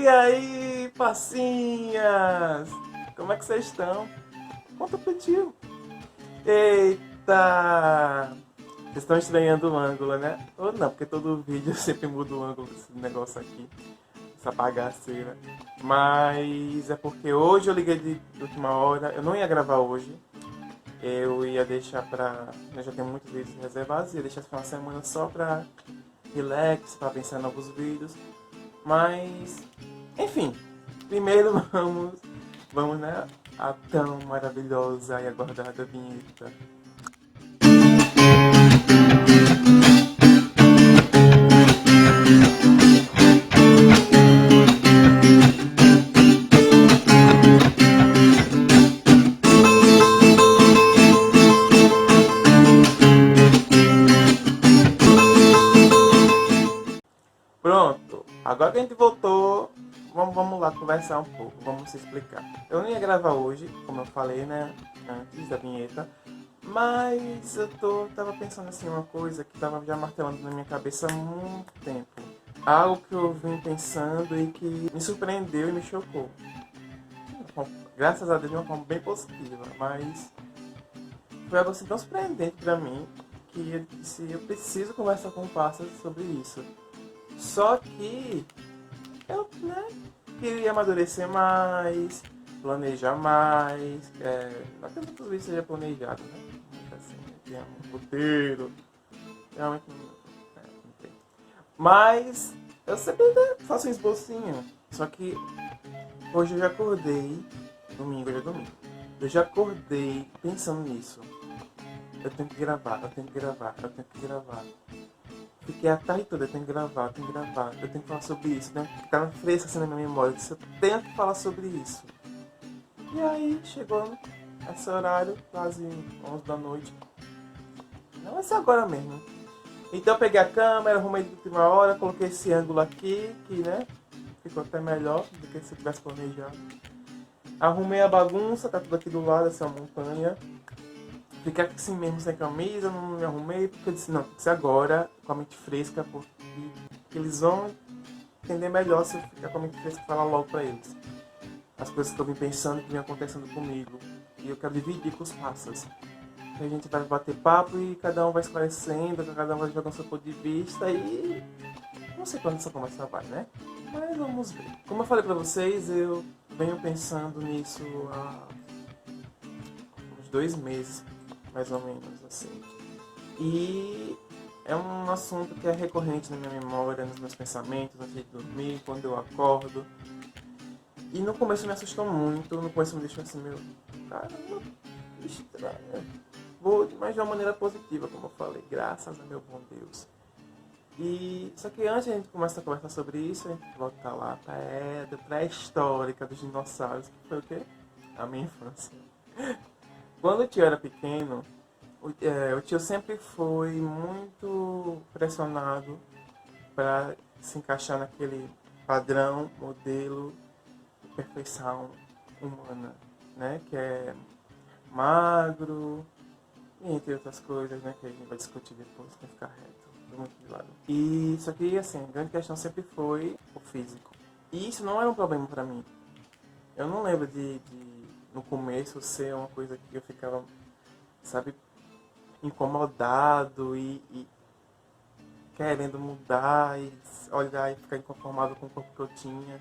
aí, passinhas? Como é que vocês estão? Conta pro tio. Eita! Vocês estão estranhando o ângulo, né? Ou não, porque todo vídeo eu sempre mudo o ângulo desse negócio aqui. Essa bagaceira. Mas é porque hoje eu liguei de última hora. Eu não ia gravar hoje. Eu ia deixar pra... Eu já tenho muitos vídeos reservados. Ia deixar esse final de semana só pra relax, pra pensar em novos vídeos. Mas... Enfim. Primeiro vamos, né? A tão maravilhosa e aguardada vinheta. Pronto, agora que a gente voltou, vamos lá conversar um pouco, vamos se explicar. Eu não ia gravar hoje, como eu falei, né, antes da vinheta, mas tava pensando assim, uma coisa que tava já martelando na minha cabeça há muito tempo. Algo que eu vim pensando e que me surpreendeu e me chocou. Graças a Deus de uma forma bem positiva, mas foi algo assim tão surpreendente pra mim que eu disse, eu preciso conversar com o Pássaro sobre isso. Só que eu, né, queria amadurecer mais, planejar mais, não que os outros vídeos seja planejado, né? Muito assim, tem um roteiro, realmente não tem. Mas eu sempre né, faço um esbocinho, só que hoje eu já acordei, domingo, hoje é domingo, eu já acordei pensando nisso. Eu tenho que gravar, eu tenho que gravar, eu tenho que gravar. Fiquei a tarde toda, eu tenho que gravar, eu tenho que gravar, eu tenho que falar sobre isso, né? Tá fresco assim na minha memória, eu disse, eu tenho que falar sobre isso. E aí chegou esse horário, quase 11 da noite. Não, vai ser agora mesmo. Então eu peguei a câmera, arrumei de última hora, coloquei esse ângulo aqui, que né, ficou até melhor do que se eu tivesse planejado. Arrumei a bagunça, tá tudo aqui do lado, essa montanha. Fiquei assim mesmo sem camisa, não me arrumei, porque eu disse, não, tem que ser agora, com a mente fresca, porque eles vão entender melhor se eu ficar com a mente fresca e falar logo pra eles. As coisas que eu vim pensando que vem acontecendo comigo. E eu quero dividir com os pássaros. A gente vai bater papo e cada um vai esclarecendo, cada um vai jogando seu ponto de vista e... Não sei quando essa conversa vai, né? Mas vamos ver. Como eu falei pra vocês, eu venho pensando nisso há uns 2 meses, mais ou menos, assim. E é um assunto que é recorrente na minha memória, nos meus pensamentos, antes de dormir, quando eu acordo. E no começo me assustou muito, no começo me deixou assim, meu, caramba, que estranho. Mas de uma maneira positiva, como eu falei, graças a meu bom Deus. E só que antes a gente começa a conversar sobre isso, a gente volta lá pra era pré-histórica dos dinossauros, que foi o quê? A minha infância. Quando o tio era pequeno, o tio sempre foi muito pressionado para se encaixar naquele padrão, modelo de perfeição humana, né? Que é magro, e entre outras coisas, né? Que a gente vai discutir depois, tem que ficar reto, muito de lado. E isso aqui, assim, a grande questão sempre foi o físico. E isso não era um problema para mim. Eu não lembro no começo, ser uma coisa que eu ficava, sabe, incomodado e querendo mudar e olhar e ficar inconformado com o corpo que eu tinha.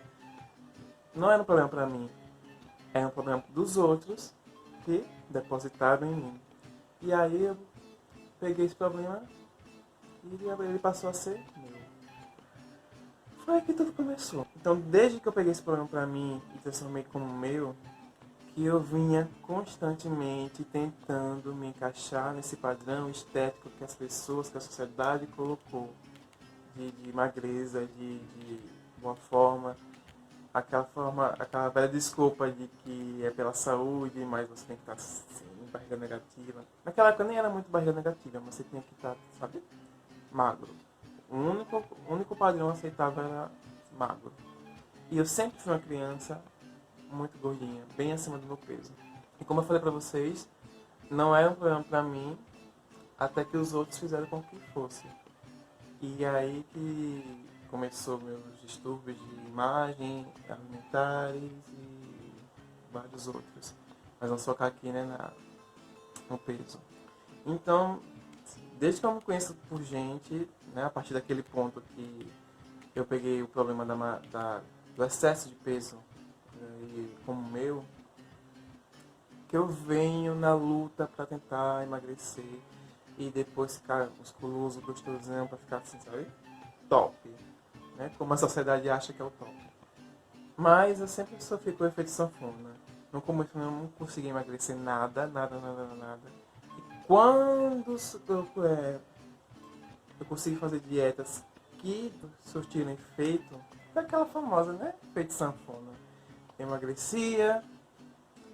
Não era um problema pra mim. Era um problema dos outros que depositaram em mim. E aí eu peguei esse problema e ele passou a ser meu. Foi aí que tudo começou. Então desde que eu peguei esse problema pra mim e transformei como meu, que eu vinha constantemente tentando me encaixar nesse padrão estético que as pessoas, que a sociedade colocou de magreza, de uma forma, aquela velha desculpa de que é pela saúde, mas você tem que estar sem barriga negativa. Naquela época nem era muito barriga negativa, mas você tinha que estar, sabe, magro. O único padrão aceitável era magro. E eu sempre fui uma criança muito gordinha, bem acima do meu peso. E como eu falei pra vocês, não era um problema pra mim, até que os outros fizeram com que fosse. E aí que começou meus distúrbios de imagem, alimentares e vários outros. Mas vamos focar aqui, né, no peso. Então, desde que eu me conheço por gente, né, a partir daquele ponto que eu peguei o problema do excesso de peso como meu, que eu venho na luta para tentar emagrecer e depois ficar musculoso, gostosão, para ficar assim, sabe? Top, né? Como a sociedade acha que é o top. Mas eu sempre sofri com o efeito sanfona. No começo eu não consegui emagrecer nada. E quando eu consegui fazer dietas que surtiram efeito, foi aquela famosa, né? Efeito sanfona. Eu emagrecia,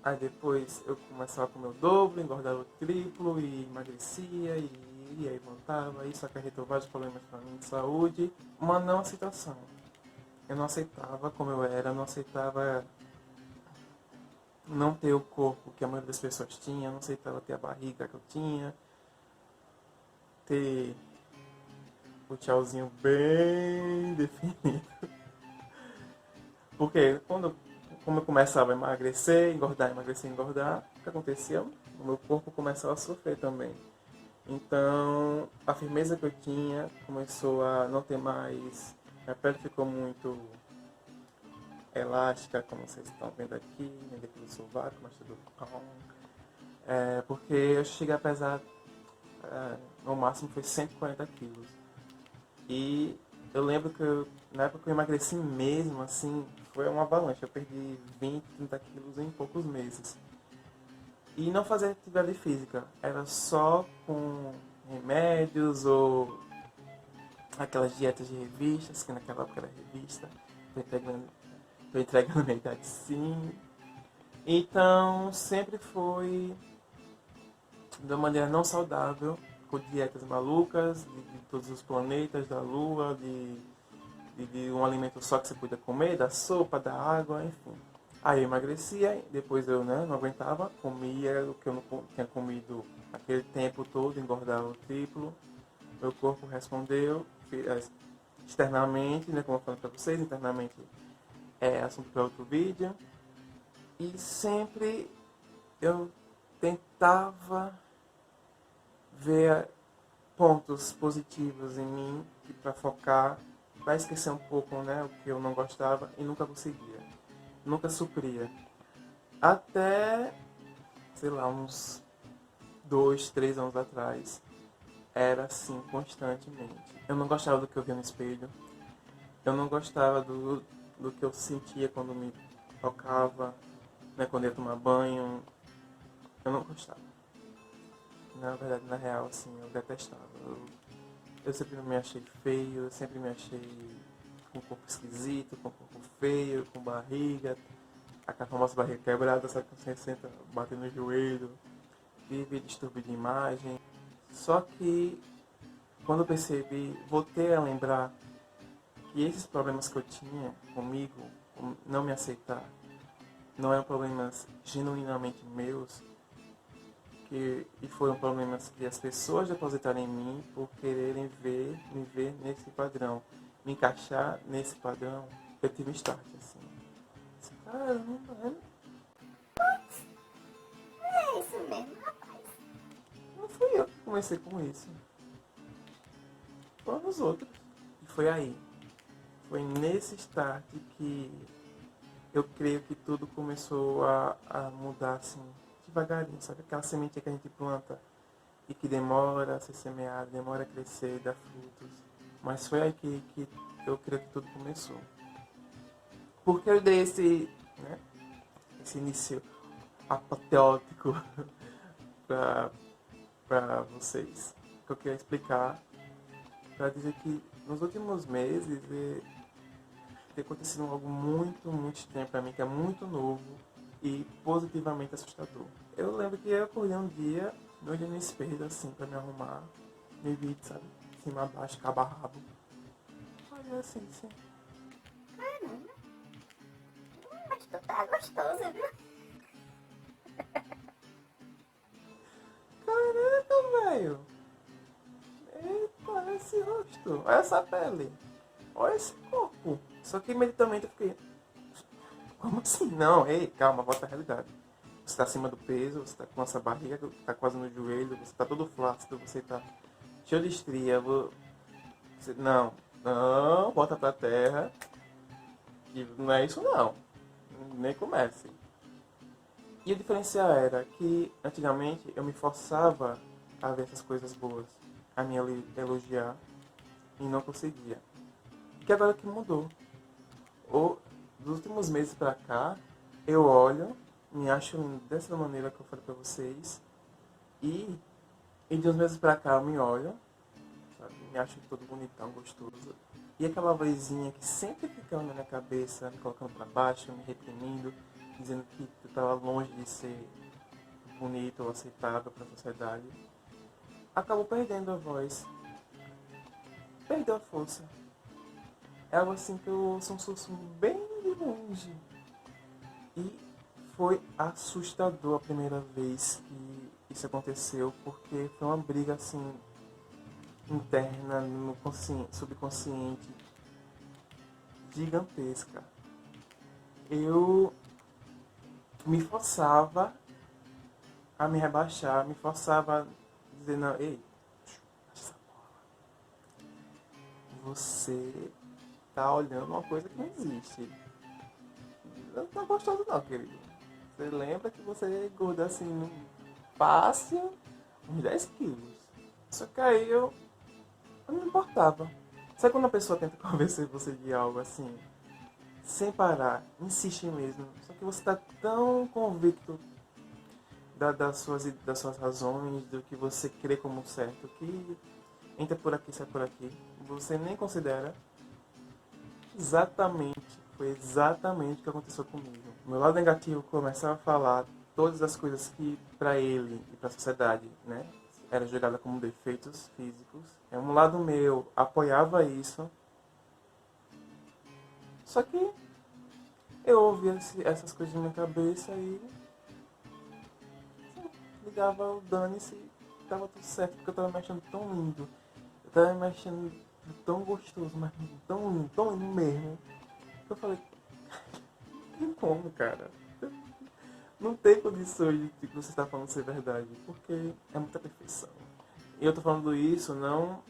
aí depois eu começava a comer o dobro, engordava o triplo e emagrecia e aí voltava. Isso acarretou vários problemas para mim de saúde. Uma não aceitação. Eu não aceitava como eu era, não aceitava não ter o corpo que a maioria das pessoas tinha, não aceitava ter a barriga que eu tinha, ter o tchauzinho bem definido. Porque como eu começava a emagrecer, engordar, o que acontecia? O meu corpo começava a sofrer também. Então, a firmeza que eu tinha começou a não ter mais, minha pele ficou muito elástica, como vocês estão vendo aqui, depois do sovaco, mas tudo bom. Porque eu cheguei a pesar, no máximo foi 140 quilos. E eu lembro que na época que eu emagreci mesmo, assim, foi uma avalanche. Eu perdi 20, 30 quilos em poucos meses. E não fazia atividade física, era só com remédios ou aquelas dietas de revistas, que naquela época era revista. Tô entregando minha idade, sim. Então, sempre foi de uma maneira não saudável, com dietas malucas, de todos os planetas, da lua, de um alimento só que você podia comer, da sopa, da água, enfim. Aí eu emagrecia, depois eu, né, não aguentava, comia o que eu não tinha comido aquele tempo todo, engordava o triplo. Meu corpo respondeu externamente, né, como eu falei para vocês, internamente é assunto para outro vídeo. E sempre eu tentava ver pontos positivos em mim para focar, para esquecer um pouco, né, o que eu não gostava e nunca conseguia, nunca supria. Até, sei lá, uns 2, 3 anos atrás, era assim, constantemente. Eu não gostava do que eu via no espelho, eu não gostava do que eu sentia quando me tocava, né, quando eu ia tomar banho, eu não gostava. Na verdade, na real, assim, eu detestava. Eu sempre me achei feio, eu sempre me achei com um corpo esquisito, com um corpo feio, com barriga, aquela famosa barriga quebrada, sabe, que você senta batendo no joelho, vive distúrbio de imagem. Só que quando eu percebi, voltei a lembrar que esses problemas que eu tinha comigo, não me aceitar, não eram problemas genuinamente meus, e foram problemas que as pessoas depositaram em mim por quererem me ver nesse padrão, me encaixar nesse padrão. Eu tive um start, assim. Caramba, É isso mesmo, rapaz. não fui eu que comecei com isso. Foram os outros. E foi aí. Foi nesse start que eu creio que tudo começou a mudar, assim, devagarinho. Sabe aquela semente que a gente planta e que demora a ser semeada, demora a crescer e dar frutos. Mas foi aí que eu creio que tudo começou. Porque eu dei esse início apoteótico para vocês. Que eu queria explicar para dizer que nos últimos meses tem acontecido algo muito estranho para mim, que é muito novo e positivamente assustador. Eu lembro que eu acordei um dia, me olhei no espelho assim para me arrumar, me vi, sabe, cima a baixo, cabo a rabo. Olha assim, assim. Caramba. Mas tu tá gostoso, viu? Caraca, velho! Eita, esse rosto, olha essa pele. olha esse corpo. Só que imediatamente eu fiquei, como assim? Não, ei, calma, volta à realidade. Você está acima do peso, você está com essa barriga que está quase no joelho, você está todo flácido, você está cheio de estria. Não, não, volta pra terra. E não é isso não. Nem comece. E o diferencial era que antigamente eu me forçava a ver essas coisas boas, a me elogiar e não conseguia. Que agora que mudou. Ou, dos últimos meses pra cá, eu olho, me acho dessa maneira que eu falei pra vocês, e, e de uns meses pra cá eu me olho, sabe, me acho todo bonitão, gostoso. E aquela vozinha que sempre fica na minha cabeça, me colocando pra baixo, me reprimindo, dizendo que eu tava longe de ser bonito ou aceitável pra sociedade, acabou perdendo a voz, perdeu a força. É algo assim que eu ouço um sussurro bem de longe. E foi assustador a primeira vez que isso aconteceu, porque foi uma briga assim interna, no subconsciente, gigantesca. Eu me forçava a me rebaixar, me forçava a dizer, não, ei, essa você tá olhando uma coisa que não existe. Não tá gostoso não, querido. Você lembra que você engordou assim fácil uns 10 quilos. Só que aí eu não me importava. Sabe quando a pessoa tenta convencer você de algo assim, sem parar, insiste mesmo, só que você está tão convicto das suas razões, do que você crê como certo, que entra por aqui, sai por aqui, você nem considera. Foi exatamente o que aconteceu comigo. O meu lado negativo começava a falar todas as coisas que para ele e para a sociedade, né, era jogada como defeitos físicos. Um lado meu apoiava isso, só que eu ouvia essas coisas na minha cabeça e ligava o dane-se, tava tudo certo, porque eu tava me achando tão lindo, eu tava me achando tão gostoso, mas tão lindo mesmo, que eu falei, não como, cara? Não tem condições de que você está falando ser verdade, porque é muita perfeição. E eu tô falando isso não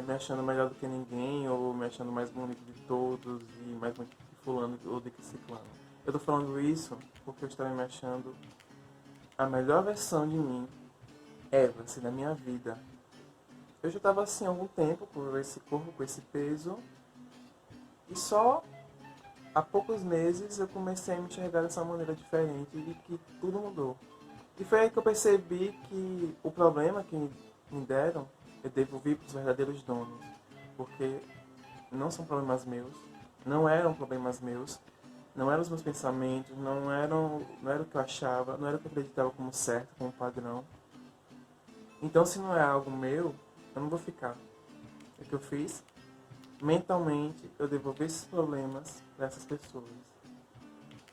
me achando melhor do que ninguém, ou me achando mais bonito de todos, e mais bonito que fulano ou de que ciclano. Eu tô falando isso porque eu estava me achando a melhor versão de mim, ever, assim, da minha vida. Eu já estava assim há algum tempo, com esse corpo, com esse peso, e só há poucos meses eu comecei a me enxergar dessa maneira diferente e que tudo mudou. E foi aí que eu percebi que o problema que me deram eu devolvi para os verdadeiros donos. Porque não são problemas meus, não eram problemas meus, não eram os meus pensamentos, não era o que eu achava, não era o que eu acreditava como certo, como padrão. Então se não é algo meu, eu não vou ficar. O que eu fiz? Mentalmente eu devolvi esses problemas para essas pessoas.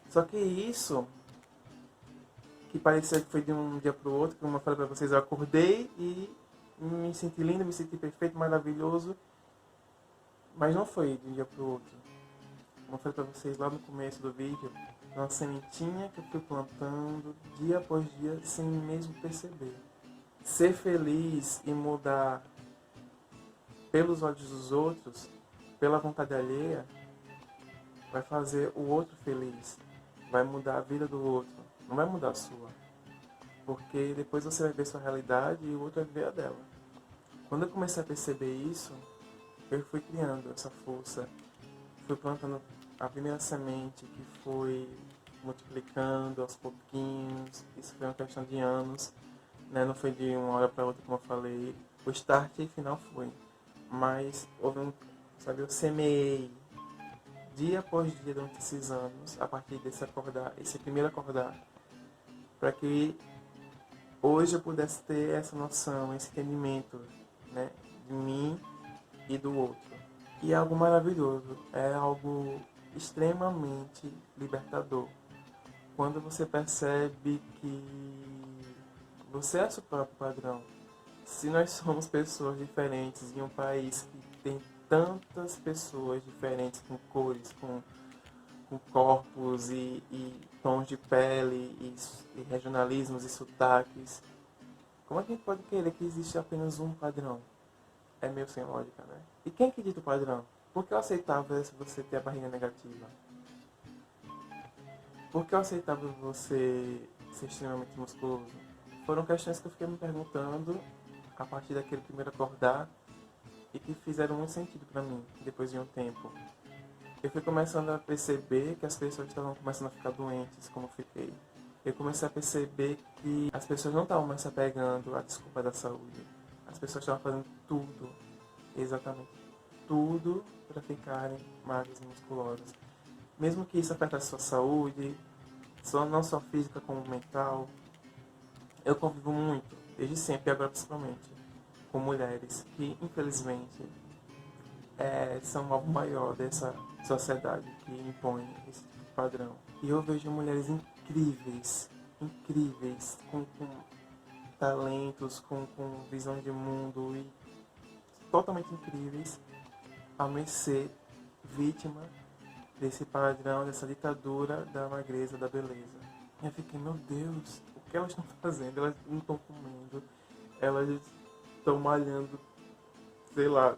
Só que isso, que parecia que foi de um dia para o outro, como eu falei para vocês, eu acordei e me senti lindo, me senti perfeito, maravilhoso, mas não foi de um dia para o outro. Como eu falei para vocês lá no começo do vídeo, é uma sementinha que eu fui plantando dia após dia sem mesmo perceber. Ser feliz e mudar pelos olhos dos outros, pela vontade alheia, vai fazer o outro feliz, vai mudar a vida do outro, não vai mudar a sua. Porque depois você vai ver sua realidade e o outro vai ver a dela. Quando eu comecei a perceber isso, eu fui criando essa força, fui plantando a primeira semente que foi multiplicando aos pouquinhos. Isso foi uma questão de anos, né? Não foi de uma hora para outra, como eu falei. O start e final foi. Mas houve sabe, eu semeei dia após dia durante esses anos, a partir desse acordar, esse primeiro acordar, para que hoje eu pudesse ter essa noção, esse entendimento, né, de mim e do outro. E é algo maravilhoso, é algo extremamente libertador. Quando você percebe que você é seu próprio padrão. Se nós somos pessoas diferentes em um país que tem tantas pessoas diferentes, com cores, com corpos e tons de pele e regionalismos e sotaques. Como é que a gente pode querer que existe apenas um padrão? É meio sem lógica, né? E quem que dita o padrão? Por que eu aceitava se você ter a barriga negativa? Por que eu aceitava você ser extremamente musculoso? Foram questões que eu fiquei me perguntando a partir daquele primeiro acordar e que fizeram muito sentido para mim depois de um tempo. Eu fui começando a perceber que as pessoas estavam começando a ficar doentes, como eu fiquei. Eu comecei a perceber que as pessoas não estavam mais se apegando à desculpa da saúde. As pessoas estavam fazendo tudo, exatamente tudo, para ficarem magras e musculosas. Mesmo que isso afete a sua saúde, não só física como mental. Eu convivo muito, desde sempre e agora principalmente, com mulheres que, infelizmente, são o alvo maior dessa sociedade que impõe esse tipo de padrão. E eu vejo mulheres incríveis, incríveis, com talentos, com visão de mundo e totalmente incríveis, a mercê, vítima desse padrão, dessa ditadura da magreza, da beleza. E eu fiquei, meu Deus, o que elas estão fazendo? Elas não estão comendo, elas estão malhando, sei lá,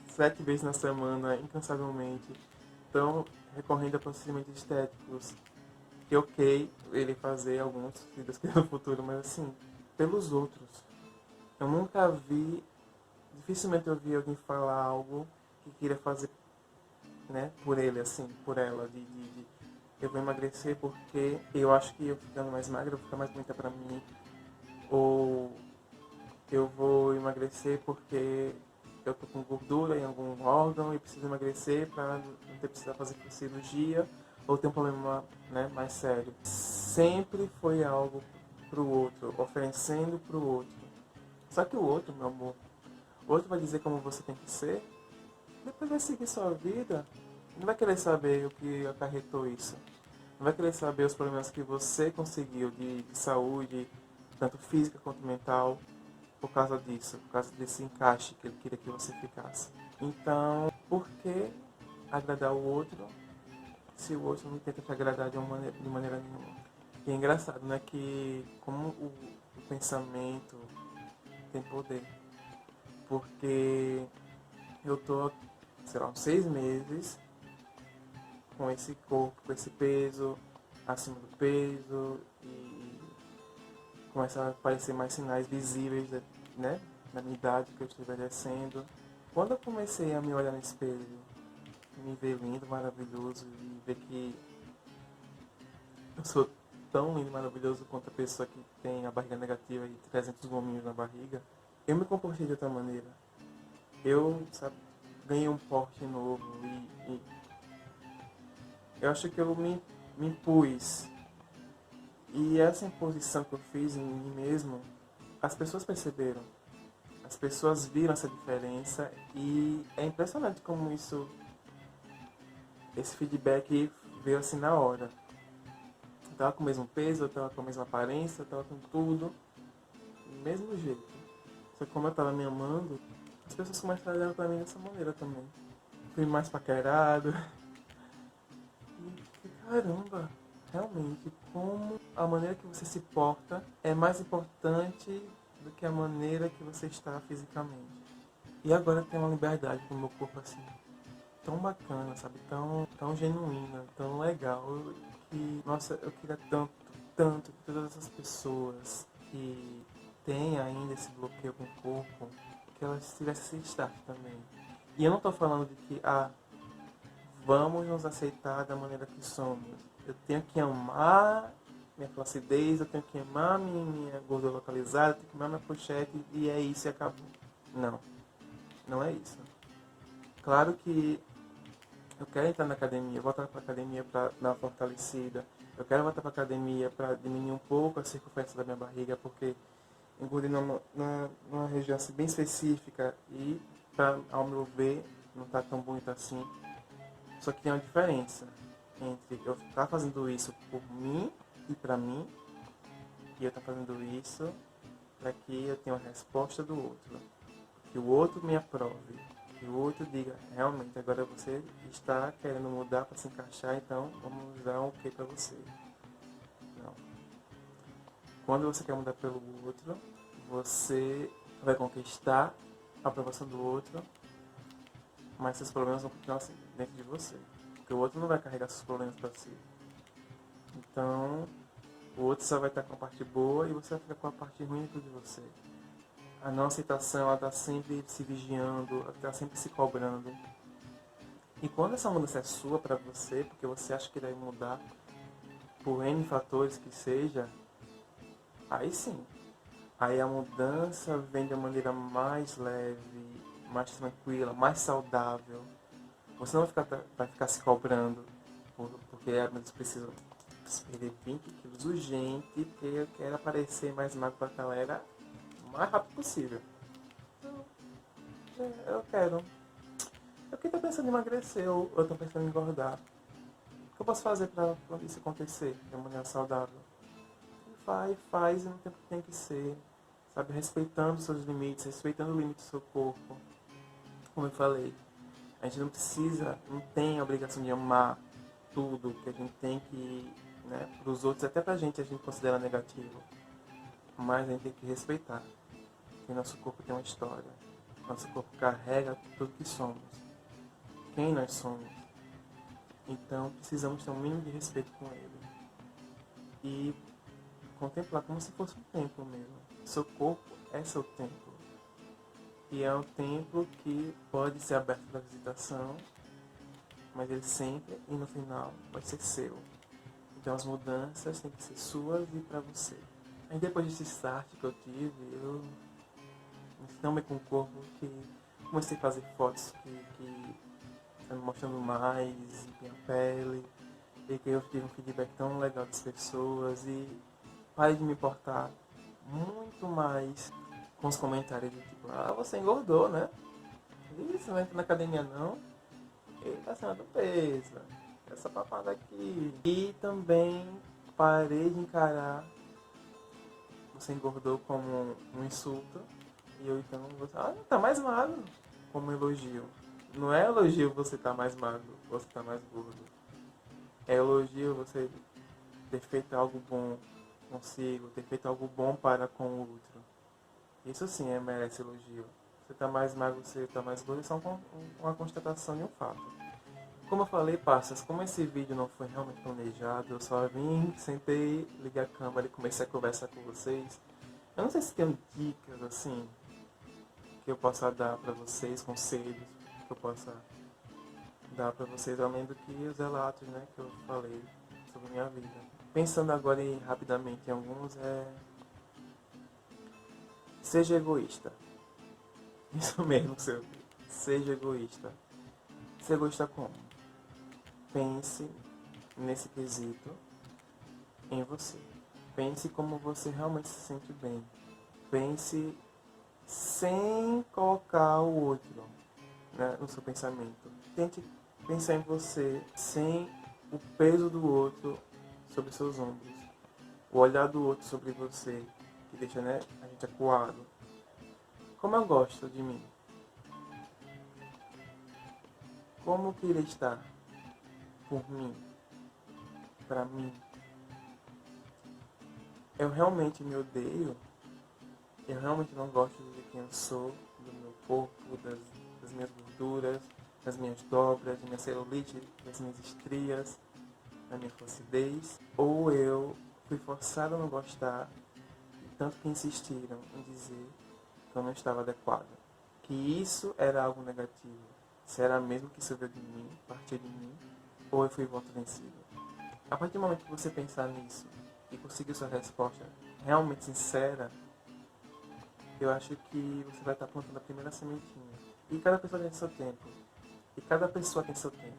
7 vezes na semana, incansavelmente, estão recorrendo a procedimentos estéticos, que ok, ele fazer alguns, se Deus quiser no futuro, mas assim, pelos outros. Eu nunca vi, dificilmente eu vi alguém falar algo que queria fazer, né, por ele, assim, por ela, de eu vou emagrecer porque eu acho que eu ficando mais magra, eu vou ficar mais bonita pra mim, ou eu vou emagrecer porque eu tô com gordura em algum órgão e preciso emagrecer para não ter precisar fazer cirurgia ou ter um problema, né, mais sério. Sempre foi algo pro outro, oferecendo pro outro. Só que o outro, meu amor, o outro vai dizer como você tem que ser, depois vai seguir sua vida, não vai querer saber o que acarretou isso. Não vai querer saber os problemas que você conseguiu de saúde, tanto física quanto mental, por causa disso, por causa desse encaixe que ele queria que você ficasse. Então, por que agradar o outro se o outro não tenta te agradar de maneira nenhuma? E é engraçado, né, que como o pensamento tem poder. Porque eu tô, sei lá, uns 6 meses com esse corpo, com esse peso, acima do peso, e começa a aparecer mais sinais visíveis, né, na minha idade, que eu estou envelhecendo. Quando eu comecei a me olhar no espelho, me ver lindo, maravilhoso, e ver que eu sou tão lindo e maravilhoso quanto a pessoa que tem a barriga negativa e 300 gominhos na barriga, eu me comportei de outra maneira. Eu, sabe, ganhei um porte novo e eu acho que eu me impus. E essa imposição que eu fiz em mim mesmo, as pessoas perceberam. As pessoas viram essa diferença e é impressionante como esse feedback veio assim na hora. Eu tava com o mesmo peso, eu tava com a mesma aparência, eu tava com tudo, do mesmo jeito. Só que como eu tava me amando, as pessoas começaram a olhar pra mim dessa maneira também. Fui mais paquerado. E caramba, realmente, como a maneira que você se porta é mais importante do que a maneira que você está fisicamente. E agora tem uma liberdade com o meu corpo assim, tão bacana, sabe? Tão genuína, tão legal, que, nossa, eu queria tanto, tanto que todas essas pessoas que têm ainda esse bloqueio com o corpo, que elas tivessem esse start também. E eu não tô falando de que, vamos nos aceitar da maneira que somos. Eu tenho que amar minha flacidez, eu tenho que amar minha gordura localizada, eu tenho que amar minha pochete e é isso e acabou. Não, não é isso. Claro que eu quero entrar na academia, voltar para a academia para dar uma fortalecida. Eu quero voltar para a academia para diminuir um pouco a circunferência da minha barriga, porque engordei numa região assim, bem específica e, ao meu ver, não está tão bonito assim. Só que tem uma diferença entre eu estar fazendo isso por mim e pra mim, e eu estar fazendo isso para que eu tenha uma resposta do outro. Que o outro me aprove. que o outro diga, realmente, agora você está querendo mudar para se encaixar, então vamos dar um ok para você. Não. Quando você quer mudar pelo outro, você vai conquistar a aprovação do outro, mas seus problemas vão continuar assim, dentro de você. Porque o outro não vai carregar seus problemas para si. Então, o outro só vai estar com a parte boa e você vai ficar com a parte ruim de você. A não aceitação, ela está sempre se vigiando, ela está sempre se cobrando. E quando essa mudança é sua para você, porque você acha que deve mudar por N fatores que seja, aí sim. Aí a mudança vem de uma maneira mais leve, mais tranquila, mais saudável. Você não vai ficar se cobrando, porque eu preciso perder 20 quilos urgente, porque eu quero aparecer mais magro para a galera o mais rápido possível. Eu quero. Eu que estou pensando em emagrecer, ou eu estou pensando em engordar. O que eu posso fazer para isso acontecer de uma maneira saudável? E vai, faz no tempo que tem que ser. Sabe, respeitando seus limites, respeitando o limite do seu corpo. Como eu falei, a gente não precisa, não tem a obrigação de amar tudo que a gente tem que, né, para os outros, até pra gente a gente considera negativo. Mas a gente tem que respeitar. Que nosso corpo tem uma história. Nosso corpo carrega tudo que somos. Quem nós somos. Então precisamos ter um mínimo de respeito com ele. E contemplar como se fosse um templo mesmo. Seu corpo é seu templo. E é um templo que pode ser aberto para visitação, mas ele sempre e no final vai ser seu. Então as mudanças têm que ser suas e para você. Aí depois desse start que eu tive, eu me senti tão bem com o corpo que comecei a fazer fotos que estão me mostrando mais minha pele. E que eu tive um feedback tão legal das pessoas e parei de me importar muito mais com os comentários de tipo, ah, você engordou, né? Ih, você não entra na academia não? Ele tá acima do peso. Essa papada aqui. E também parei de encarar você engordou como um insulto. E eu então, você, ah, tá mais magro. Como um elogio. Não é elogio você tá mais magro, você tá mais gordo. É elogio você ter feito algo bom consigo, ter feito algo bom para com o outro. Isso sim merece elogio. Você tá mais magro, você tá mais gordo, isso é uma constatação de um fato. Como eu falei, parças, como esse vídeo não foi realmente planejado, eu só vim, sentei, liguei a câmera e comecei a conversar com vocês. Eu não sei se tem dicas, assim, que eu possa dar pra vocês, conselhos que eu possa dar pra vocês, além do que os relatos, né, que eu falei sobre a minha vida. Pensando agora rapidamente em alguns, seja egoísta. Isso mesmo, seu filho. Seja egoísta. Ser egoísta como? Pense nesse quesito em você. Pense como você realmente se sente bem. Pense sem colocar o outro, né, no seu pensamento. Tente pensar em você sem o peso do outro sobre seus ombros. O olhar do outro sobre você, que deixa, né, a gente acuado. Como eu gosto de mim? Como eu queria estar por mim? Pra mim? Eu realmente me odeio? Eu realmente não gosto de quem eu sou, do meu corpo, das minhas gorduras, das minhas dobras, da minha celulite, das minhas estrias, da minha flacidez? Ou eu fui forçado a não gostar, tanto que insistiram em dizer que eu não estava adequado? Que isso era algo negativo? Se era mesmo que isso veio de mim, partiu de mim, ou eu fui voto vencido? A partir do momento que você pensar nisso e conseguir sua resposta realmente sincera, eu acho que você vai estar plantando a primeira sementinha. E cada pessoa tem seu tempo. E cada pessoa tem seu tempo.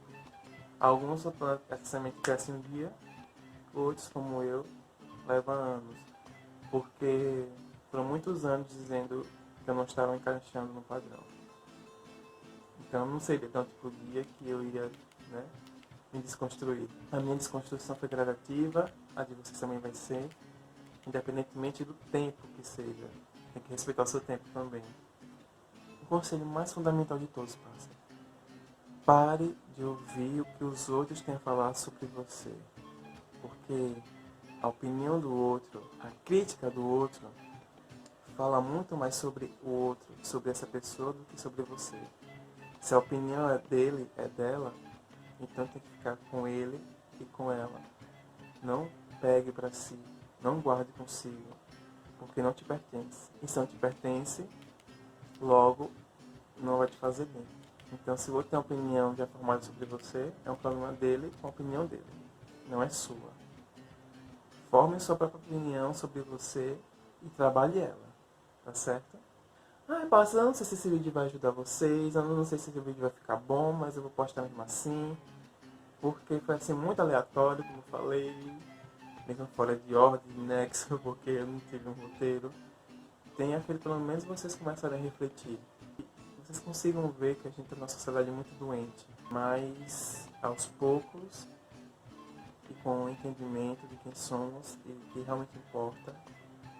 Alguns essa semente cresce um dia, outros, como eu, levam anos. Porque foram muitos anos dizendo que eu não estava encaixando no padrão. Então eu não sei tanto por dia que eu iria, né, me desconstruir. A minha desconstrução foi gradativa, a de vocês também vai ser, independentemente do tempo que seja. Tem que respeitar o seu tempo também. conselho mais fundamental de todos, parceiro. Pare de ouvir o que os outros têm a falar sobre você. Porque a opinião do outro, a crítica do outro, fala muito mais sobre o outro, sobre essa pessoa, do que sobre você. Se a opinião é dele, é dela, então tem que ficar com ele e com ela. Não pegue para si, não guarde consigo, porque não te pertence. E se não te pertence, logo não vai te fazer bem. Então, se o outro tem uma opinião já formada sobre você, é um problema dele com a opinião dele, não é sua. Forme sua própria opinião sobre você e trabalhe ela, tá certo? Parça, eu não sei se esse vídeo vai ajudar vocês, eu não sei se esse vídeo vai ficar bom, mas eu vou postar mesmo assim, porque foi assim muito aleatório, como eu falei, mesmo fora de ordem, de nexo, porque eu não tive um roteiro. Tenha feito pelo menos vocês começarem a refletir. Vocês consigam ver que a gente tem uma sociedade muito doente, mas aos poucos e com o entendimento de quem somos e o que realmente importa,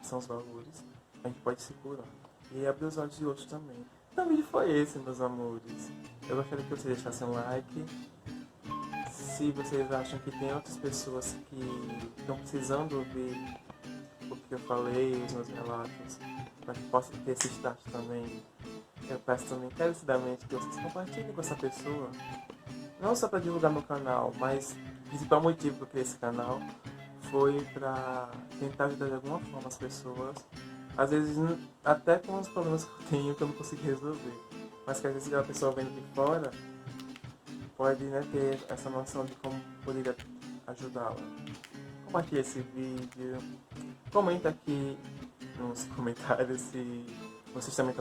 que são os valores, a gente pode se curar e abrir os olhos de outros também. Então o vídeo foi esse, meus amores. Eu gostaria que vocês deixassem um like. Se vocês acham que tem outras pessoas que estão precisando ouvir o que eu falei, os meus relatos, para que possa ter esse start também, eu peço também encarecidamente que vocês compartilhem com essa pessoa. Não só para divulgar meu canal, mas o principal motivo que eu criei esse canal foi para tentar ajudar de alguma forma as pessoas. Às vezes até com os problemas que eu tenho que eu não consegui resolver. Mas que às vezes a pessoa vendo de fora pode, né, ter essa noção de como poderia ajudá-la. Compartilhe esse vídeo. Comenta aqui nos comentários se vocês também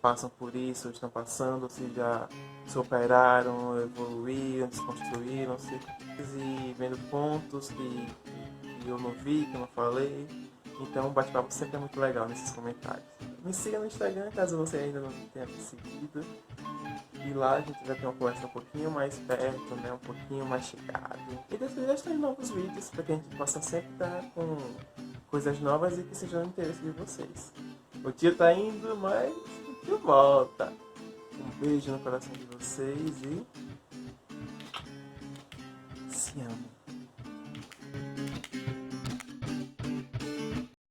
passam por isso, ou estão passando, se já superaram, evoluíram, desconstruíram-se, e vendo pontos que eu não vi, que eu não falei. Então o bate-papo sempre é muito legal nesses comentários. Me siga no Instagram, caso você ainda não tenha me seguido. E lá a gente vai ter uma conversa um pouquinho mais perto, né? Um pouquinho mais chegado. E depois já estou em novos vídeos, para que a gente possa sempre estar com coisas novas e que sejam do interesse de vocês. O tio tá indo, mas o tio volta. Um beijo no coração de vocês e se amem.